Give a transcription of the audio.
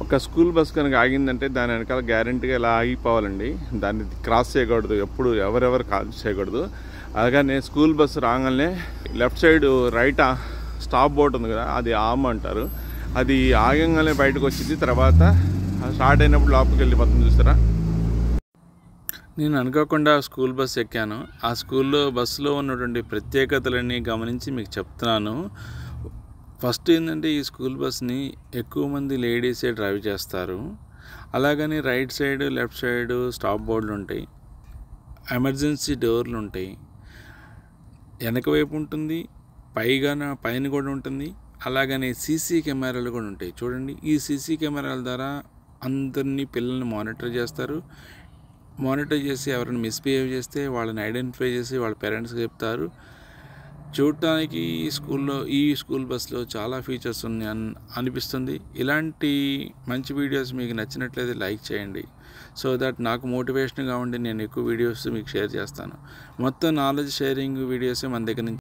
ఒక school bus కనుక ఆగిందంటే దాని వెనకాల గ్యారెంటీగా ఇలా ఆగిపోవాలండి. దాన్ని క్రాస్ చేయకూడదు, ఎప్పుడు ఎవరెవరు క్రాస్ చేయకూడదు. అలాగనే స్కూల్ బస్సు రాగానే left side right stop board ఉంది కదా, అది ఆమ్ అంటారు. అది ఆగంగానే బయటకు వచ్చింది, తర్వాత స్టార్ట్ అయినప్పుడు లోపలికి వెళ్ళి మొత్తం చూస్తారా. నేను అనుకోకుండా స్కూల్ బస్ ఎక్కాను. ఆ స్కూల్లో బస్సులో ఉన్నటువంటి ప్రత్యేకతలన్నీ గమనించి మీకు చెప్తున్నాను. ఫస్ట్ ఏంటంటే ఈ స్కూల్ బస్ని ఎక్కువ మంది లేడీసే డ్రైవ్ చేస్తారు. అలాగని right side left side stop బోర్డులు ఉంటాయి, ఎమర్జెన్సీ డోర్లు ఉంటాయి, వెనక వైపు ఉంటుంది, పైన కూడా ఉంటుంది. అలాగనే సీసీ కెమెరాలు కూడా ఉంటాయి. చూడండి, ఈ సీసీ కెమెరాల ద్వారా అందరినీ పిల్లల్ని మానిటర్ చేస్తారు. మానిటర్ చేసి ఎవరైనా మిస్బిహేవ్ చేస్తే వాళ్ళని ఐడెంటిఫై చేసి వాళ్ళ పేరెంట్స్కి చెప్తారు. చూడటానికి ఈ స్కూల్ బస్లో చాలా ఫీచర్స్ ఉన్నాయి అనిపిస్తుంది. ఇలాంటి మంచి వీడియోస్ మీకు నచ్చినట్లయితే లైక్ చేయండి. సో దట్ నాకు మోటివేషన్గా ఉండి నేను ఎక్కువ వీడియోస్ మీకు షేర్ చేస్తాను. మొత్తం నాలెడ్జ్ షేరింగ్ వీడియోసే మన దగ్గర నుంచి